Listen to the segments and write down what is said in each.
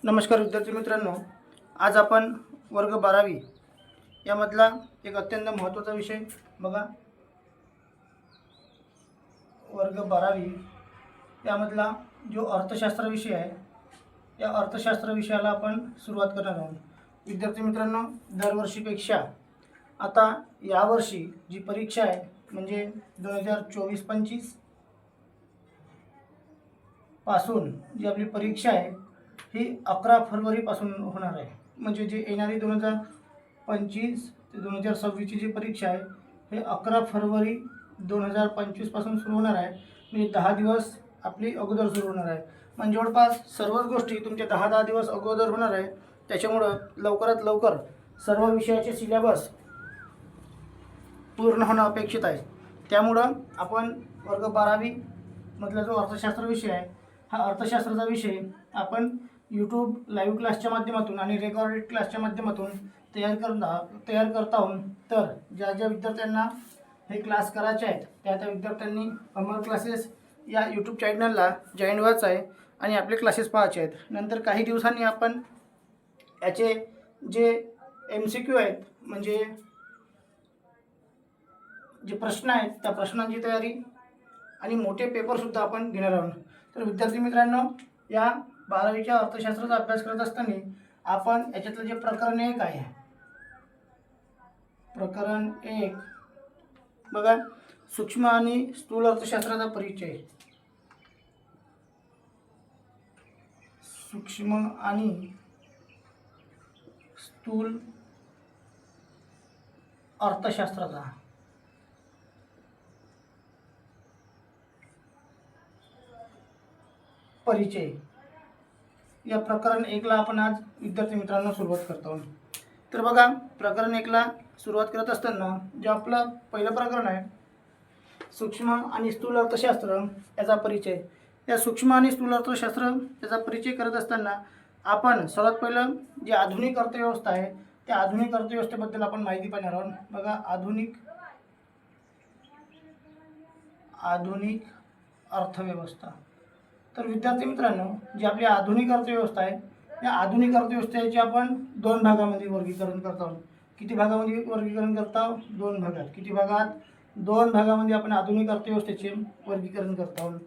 नमस्कार विद्यार्थी मित्रांनो, आज आपण वर्ग 12वी यामधला एक अत्यंत महत्त्वाचा विषय बघा. वर्ग 12वी यामधला जो अर्थशास्त्र विषय आहे, या अर्थशास्त्र विषयाला आपण सुरुवात करणार आहोत. विद्यार्थी मित्रांनो, दरवर्षीपेक्षा आता यावर्षी जी परीक्षा आहे म्हणजे 2024-25 पासून जी आपली परीक्षा आहे ही 11 फरवरीपासून होणार आहे. म्हणजे जे येणारी 2025 ते 2026ची जी परीक्षा आहे हे 11 फरवरी 2025 पासून सुरू होणार आहे. म्हणजे 10 दिवस आपली अगोदर सुरू होणार आहे. म्हणजे जवळपास सर्वच गोष्टी तुमच्या 10 दिवस अगोदर होणार आहे. त्याच्यामुळं लवकरात लवकर सर्व विषयाचे सिलेबस पूर्ण होणं अपेक्षित आहे. त्यामुळं आपण वर्ग 12वी मधला जो अर्थशास्त्र विषय आहे, हा अर्थशास्त्राचा विषय आपण यूट्यूब लाईव्ह क्लासच्या माध्यमातून आणि रेकॉर्डेड क्लासच्या माध्यमातून तयार करत आहोत. तर ज्या ज्या विद्यार्थ्यांना हे क्लास करायचे आहेत त्या विद्यार्थ्यांनी अमर क्लासेस या यूट्यूब चॅनलला जॉईन व्हायचं आहे आणि आपले क्लासेस पाहायचे आहेत. नंतर काही दिवसांनी आपण याचे जे MCQ आहेत, म्हणजे जे प्रश्न आहेत त्या प्रश्नांची तयारी आणि मोठे पेपरसुद्धा आपण घेणार आहोत. तर विद्यार्थी मित्रांनो, या 12वीच्या अर्थशास्त्राचा अभ्यास करत असताना आपण याच्यातलं जे प्रकरण 1 आहे, प्रकरण 1 बघा, सूक्ष्म आणि स्थूल अर्थशास्त्राचा परिचय. सूक्ष्म आणि स्थूल अर्थशास्त्राचा परिचय या प्रकरण 1ला आपण आज विद्यार्थी मित्रांनो सुरुवात करतो आहोत. तर बघा, प्रकरण 1ला सुरुवात करत असताना जे आपलं पहिलं प्रकरण आहे सूक्ष्म आणि स्थूल अर्थशास्त्र याचा परिचय. या सूक्ष्म आणि स्थूल अर्थशास्त्र याचा परिचय करत असताना आपण सर्वात पहिलं जी आधुनिक अर्थव्यवस्था आहे त्या आधुनिक अर्थव्यवस्थेबद्दल आपण माहिती पाहणार आहोत. बघा, आधुनिक अर्थव्यवस्था. तर विद्यार्थी मित्रांनो, जी आपली आधुनिक अर्थव्यवस्था आहे या आधुनिक अर्थव्यवस्थेचे आपण 2 भागामध्ये वर्गीकरण करत आहोत. किती भागामध्ये वर्गीकरण करत आहोत? 2 भागात. किती भागात? 2 भागामध्ये आपण आधुनिक अर्थव्यवस्थेचे वर्गीकरण करत आहोत.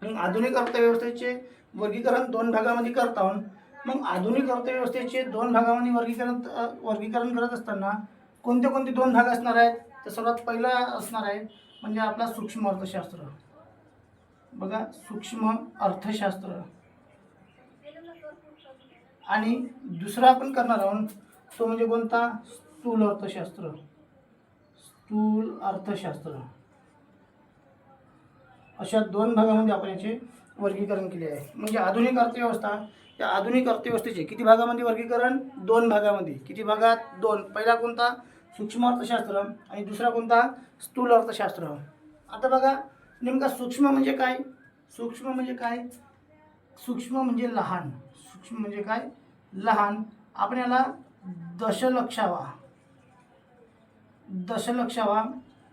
मग आधुनिक अर्थव्यवस्थेचे वर्गीकरण 2 भागामध्ये करत आहोत. मग आधुनिक अर्थव्यवस्थेचे 2 भागामध्ये वर्गीकरण करत असताना कोणते कोणते 2 भाग असणार आहेत? तर सर्वात पहिला असणार आहे म्हणजे आपला सूक्ष्म अर्थशास्त्र. बघा, सूक्ष्म अर्थशास्त्र. आणि दुसरा आपण करणार आहोत तो म्हणजे कोणता? स्थूल अर्थशास्त्र. स्थूल अर्थशास्त्र. अशा 2 भागामध्ये आपण याचे वर्गीकरण केले आहे. म्हणजे आधुनिक अर्थव्यवस्था, या आधुनिक अर्थव्यवस्थेचे किती भागामध्ये वर्गीकरण? 2 भागामध्ये. किती भागात? 2. पहिला कोणता? सूक्ष्म अर्थशास्त्र आणि दुसरा कोणता? स्थूल अर्थशास्त्र. आता बघा, नेमका सूक्ष्म म्हणजे काय? सूक्ष्म म्हणजे काय? सूक्ष्म म्हणजे लहान. सूक्ष्म म्हणजे काय? लहान. आपण याला दशलक्षावा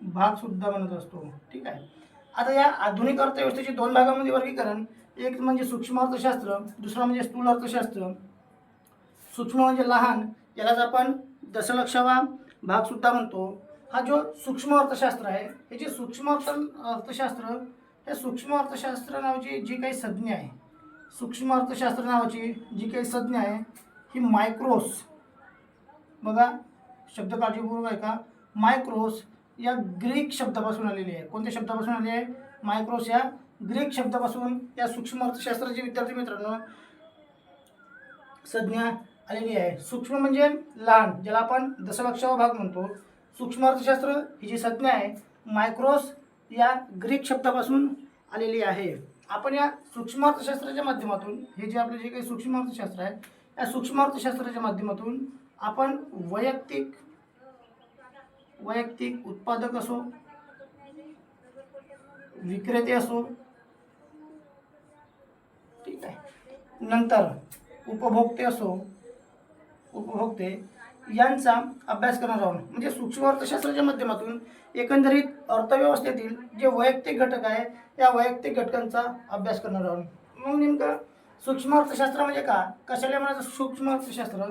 भाग सुद्धा म्हणत असतो. ठीक आहे. आता या आधुनिक अर्थव्यवस्थेचे 2 भागामध्ये वर्गीकरण, एक म्हणजे सूक्ष्म अर्थशास्त्र, दुसरा म्हणजे स्थूल अर्थशास्त्र. सूक्ष्म म्हणजे लहान, यालाच आपण दशलक्षावा भाग सुद्धा म्हणतो. हा जो सूक्ष्म अर्थशास्त्र आहे, हे जे सूक्ष्म अर्थशास्त्र, या सूक्ष्म अर्थशास्त्र नावाची जी काही संज्ञा आहे, सूक्ष्म अर्थशास्त्र नावाची जी काही संज्ञा आहे ही मायक्रोस. बघा, शब्द काळजीपूर्वक आहे का? मायक्रोस या ग्रीक शब्दापासून आलेली आहे. कोणत्या शब्दापासून आली आहे? मायक्रोस या ग्रीक शब्दापासून या सूक्ष्म अर्थशास्त्राची विद्यार्थी मित्रांनो संज्ञा आलेली आहे. सूक्ष्म म्हणजे लहान, ज्याला आपण दशलक्षावा भाग म्हणतो. सूक्ष्म अर्थशास्त्र ही जी संज्ञा आहे मायक्रोस या ग्रीक शब्दापासून आलेली आहे. आपण या सूक्ष्म अर्थशास्त्राच्या माध्यमातून, हे जे आपले जे काही सूक्ष्म अर्थशास्त्र आहे, या सूक्ष्म अर्थशास्त्राच्या माध्यमातून आपण वैयक्तिक उत्पादक असो, विक्रेते असो, ठीक आहे, नंतर उपभोक्ते यांचा अभ्यास करणार आहोत. म्हणजे सूक्ष्म अर्थशास्त्राच्या माध्यमातून एकंदरीत अर्थव्यवस्थेतील जे वैयक्तिक घटक आहे त्या वैयक्तिक घटकांचा अभ्यास करणार आहोत. मग नेमका सूक्ष्म अर्थशास्त्र म्हणजे का, कशाला म्हणायचं सूक्ष्म अर्थशास्त्र,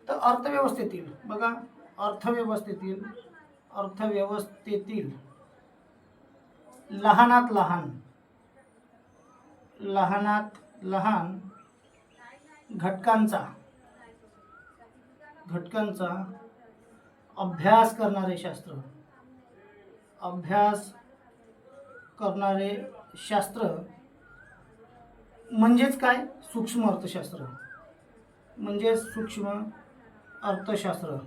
तर अर्थव्यवस्थेतील, बघा अर्थव्यवस्थेतील लहानात लहान घटकांचा अभ्यास करणारे शास्त्र म्हणजेच काय, सूक्ष्म अर्थशास्त्र.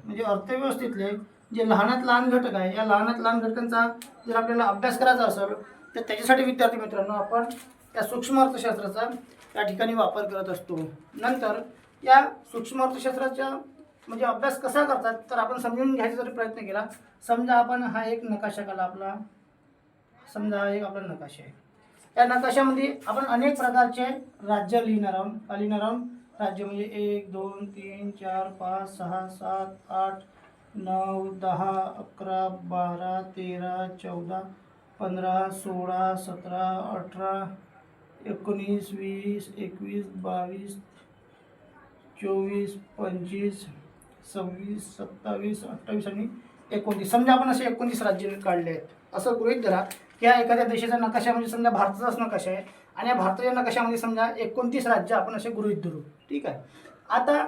म्हणजे अर्थव्यवस्थेतले जे लहानात लहान घटक आहे, या लहानात लहान घटकांचा जर आपल्याला अभ्यास करायचा असेल तर त्याच्यासाठी विद्यार्थी मित्रांनो आपण या सूक्ष्म अर्थशास्त्राचा या ठिकाणी वापर करत असतो. नंतर या सूक्ष्म अर्थशास्त्राचा म्हणजे अभ्यास कसा करतात तर आपण समजून घ्यायचा जरी प्रयत्न केला. समजा आपण हा एक नकाशा काढला आपला, समजा हा एक आपला नकाशा आहे. या नकाशामध्ये आपण अनेक प्रकारचे राज्य लिहिणार आहोत. राज्य म्हणजे 1 2 3 4 5 6 7 8 9 10 11 12 13 14 15 16 17 18 19 20 21 22 24 25 26 27 28 आणि 29. समजा आपण असे 29 राज्य काढले आहेत. असं गृहीत धरा की हा एखाद्या देशाचा नकाशा म्हणजे समजा भारताचाच नकाशा आहे आणि या भारताच्या नकाशामध्ये समजा 29 राज्य आपण असे गृहीत धरू. ठीक आहे. आता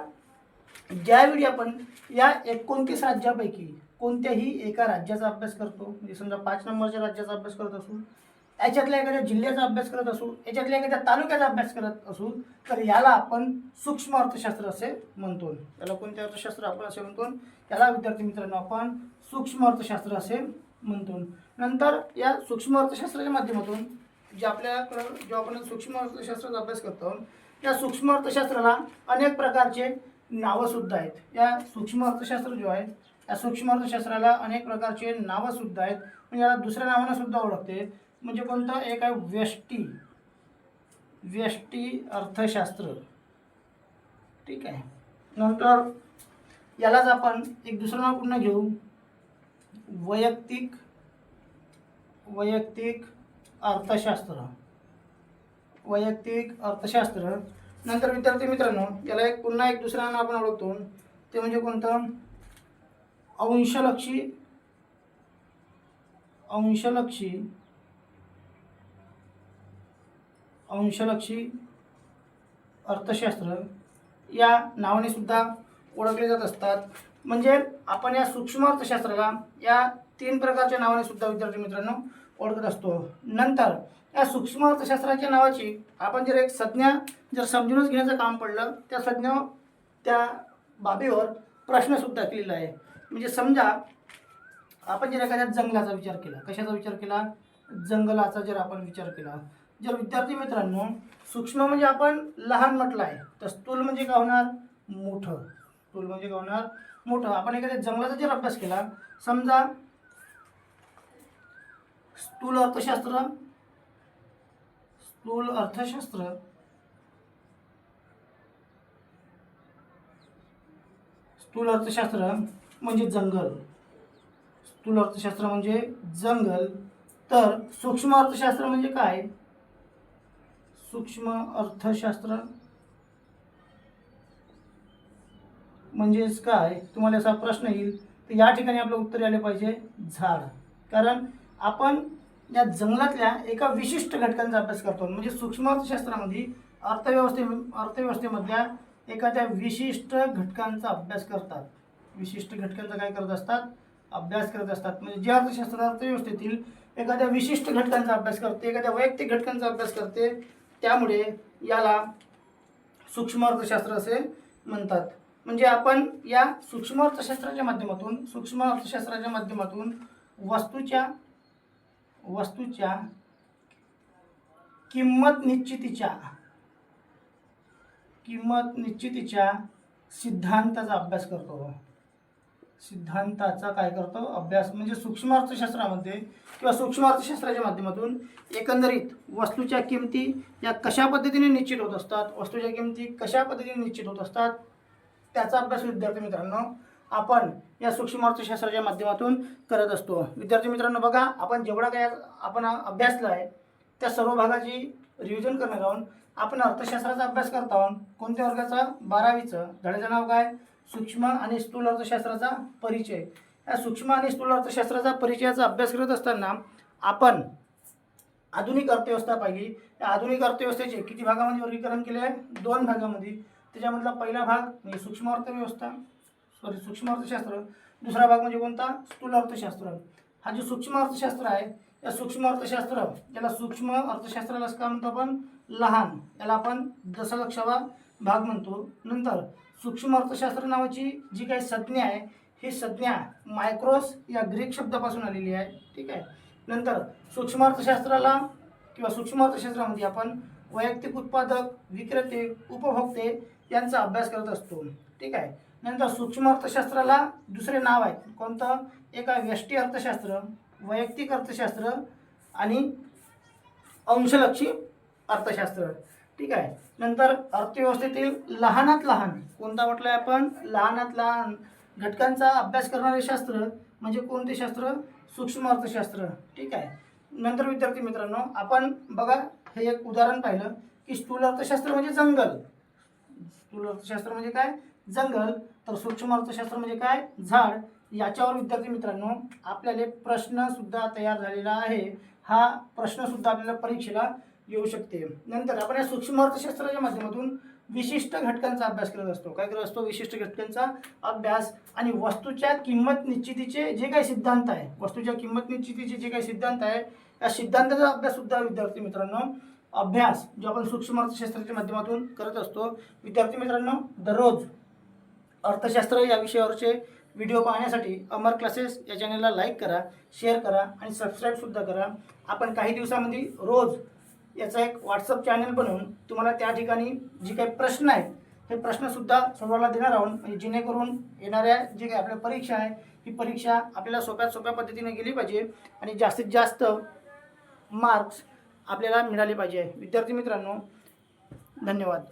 ज्यावेळी आपण या 29 राज्यापैकी कोणत्याही एका राज्याचा अभ्यास करतो, म्हणजे समजा 5 नंबरच्या राज्याचा अभ्यास करत असू, याच्यातल्या एखाद्या जिल्ह्याचा अभ्यास करत असू, याच्यातल्या एखाद्या तालुक्याचा अभ्यास करत असू, तर याला आपण सूक्ष्म अर्थशास्त्र असे म्हणतो. याला कोणते अर्थशास्त्र आपण असे म्हणतो, याला विद्यार्थी मित्रांनो आपण सूक्ष्म अर्थशास्त्र असे म्हणतो. नंतर या सूक्ष्म अर्थशास्त्राच्या माध्यमातून जे आपल्याकडं जो आपण सूक्ष्म अर्थशास्त्राचा अभ्यास करतो, या सूक्ष्म अर्थशास्त्राला अनेक प्रकारचे नावंसुद्धा आहेत. या सूक्ष्म अर्थशास्त्र जो आहे, या सूक्ष्म अर्थशास्त्राला अनेक प्रकारचे नावंसुद्धा आहेत. म्हणजे याला दुसऱ्या नावानं सुद्धा ओळखते. म्हणजे कोणतं, एक आहे व्यष्टी अर्थशास्त्र. ठीक आहे. नंतर यालाच आपण एक दुसरं नाव पुन्हा घेऊ, वैयक्तिक अर्थशास्त्र. नंतर विद्यार्थी मित्रांनो याला पुन्हा एक दुसरं नाव आपण ओळखतो, ते म्हणजे कोणतं, अंशलक्षी अर्थशास्त्र या नावाने सुद्धा ओळखले जात असतात. म्हणजे आपण या सूक्ष्म अर्थशास्त्राला या 3 प्रकारच्या नावाने सुद्धा विद्यार्थी मित्रांनो ओळखत असतो. नंतर या सूक्ष्म अर्थशास्त्राच्या नावाची आपण जर एक संज्ञा जर समजूनच घेण्याचं काम पडलं, त्या संज्ञा त्या बाबीवर प्रश्नसुद्धा केलेला आहे. म्हणजे समजा आपण जर एखाद्या जंगलाचा विचार केला, कशाचा विचार केला, जंगलाचा जर आपण विचार केला, जर विद्यार्थी मित्रांनो सूक्ष्म म्हणजे आपण लहान म्हटलं आहे, तर स्थूल म्हणजे काय होणार, मोठं. आपण एखाद्या जंगलाचा जर अभ्यास केला, समजा स्थूल अर्थशास्त्र म्हणजे जंगल. तर सूक्ष्म अर्थशास्त्र म्हणजे काय, सूक्ष्म अर्थशास्त्र म्हणजेच काय, तुम्हाला असा प्रश्न येईल तर या ठिकाणी आपलं उत्तर आले पाहिजे झाड. कारण आपण या जंगलातल्या एका विशिष्ट घटकांचा अभ्यास करतो. म्हणजे सूक्ष्म अर्थशास्त्रामध्ये अर्थव्यवस्थेमधल्या एखाद्या विशिष्ट घटकांचा अभ्यास करतात. अभ्यास करत असतात. म्हणजे जे अर्थशास्त्र अर्थव्यवस्थेतील एखाद्या विशिष्ट घटकांचा अभ्यास करते, एखाद्या वैयक्तिक घटकांचा अभ्यास करते, त्यामुळे याला सूक्ष्म अर्थशास्त्र असे म्हणतात. म्हणजे आपण या सूक्ष्म अर्थशास्त्राच्या माध्यमातून वस्तूच्या किंमत निश्चितीच्या सिद्धांताचा अभ्यास करतो. अभ्यास म्हणजे सूक्ष्म अर्थशास्त्रामध्ये किंवा सूक्ष्म अर्थशास्त्राच्या माध्यमातून एकंदरीत वस्तूच्या किमती या कशा पद्धतीने निश्चित होत असतात, त्याचा अभ्यास विद्यार्थी मित्रांनो आपण या सूक्ष्म अर्थशास्त्राच्या माध्यमातून करत असतो. विद्यार्थी मित्रांनो बघा, आपण जेवढा काही आपण अभ्यासला आहे त्या सर्व भागाची रिव्हिजन करणार आहोत. आपण अर्थशास्त्राचा अभ्यास करत आहोत. कोणत्या वर्गाचा? 12वीचं. धड्याचं नाव काय? सूक्ष्म आणि स्थूल अर्थशास्त्राचा परिचय. या सूक्ष्म आणि स्थूल अर्थशास्त्राचा परिचयाचा अभ्यास करत असताना आपण आधुनिक अर्थव्यवस्था पाहिली. या आधुनिक अर्थव्यवस्थेचे किती भागामध्ये वर्गीकरण केले आहे? 2 भागामध्ये. त्याच्यामधला पहिला भाग म्हणजे सूक्ष्म अर्थशास्त्र. दुसरा भाग म्हणजे कोणता? स्थूल अर्थशास्त्र. हा जो सूक्ष्म अर्थशास्त्र आहे, या सूक्ष्म अर्थशास्त्र याला सूक्ष्म अर्थशास्त्राला काय म्हणतो आपण? लहान. याला आपण दशलक्षावा भाग म्हणतो. नंतर सूक्ष्म अर्थशास्त्र नावाची जी काही संज्ञा आहे, ही संज्ञा मायक्रोस या ग्रीक शब्दापासून आलेली आहे. ठीक आहे. नंतर सूक्ष्म अर्थशास्त्राला किंवा सूक्ष्म अर्थशास्त्रामध्ये आपण वैयक्तिक उत्पादक, विक्रेते, उपभोक्ते यांचा अभ्यास करत असतो. ठीक आहे. नंतर सूक्ष्म अर्थशास्त्राला दुसरे नाव आहे. कोणतं? एक आहे व्यष्टी अर्थशास्त्र, वैयक्तिक अर्थशास्त्र आणि अंशलक्षी अर्थशास्त्र. ठीक आहे. नंतर अर्थव्यवस्थेतील लहानात लहान, कोणता म्हटलं आहे आपण? लहानात लहान घटकांचा अभ्यास करणारे शास्त्र म्हणजे कोणते शास्त्र? सूक्ष्म अर्थशास्त्र. ठीक आहे. नंतर विद्यार्थी मित्रांनो, आपण बघा हे एक उदाहरण पाहिलं की स्थूल अर्थशास्त्र म्हणजे जंगल. स्थूल अर्थशास्त्र म्हणजे काय? जंगल. तर सूक्ष्म अर्थशास्त्र म्हणजे काय? झाड. याच्यावर विद्यार्थी मित्रांनो आपल्याला प्रश्न सुद्धा तयार झालेला आहे. हा प्रश्न सुद्धा आपल्याला परीक्षेला येऊ शकते. नंतर आपण या सूक्ष्म अर्थशास्त्राच्या माध्यमातून विशिष्ट घटकांचा अभ्यास करत असतो. काय करत असतो? विशिष्ट घटकांचा अभ्यास. आणि वस्तूच्या किंमत निश्चितीचे जे काही सिद्धांत आहे, वस्तूच्या किंमत निश्चितीचे जे काही सिद्धांत आहे, या सिद्धांताचा अभ्यास सुद्धा विद्यार्थी मित्रांनो अभ्यास जो आपण सूक्ष्म अर्थशास्त्राच्या माध्यमातून करत असतो. विद्यार्थी मित्रांनो, दररोज अर्थशास्त्र या विषयावरचे व्हिडिओ पाहण्यासाठी अमर क्लासेस या चॅनलला लाईक करा, शेअर करा आणि सबस्क्राईबसुद्धा करा. आपण काही दिवसामध्ये रोज याचा एक व्हॉट्सअप चॅनल बनवून तुम्हाला त्या ठिकाणी जे काही प्रश्न आहेत हे प्रश्नसुद्धा सोडवायला देणार आहोत. म्हणजे जेणेकरून येणाऱ्या जे काही आपल्या परीक्षा आहे, ही परीक्षा आपल्याला सोप्या पद्धतीने गेली पाहिजे आणि जास्तीत जास्त मार्क्स आपल्याला मिळाले पाहिजे. विद्यार्थी मित्रांनो, धन्यवाद.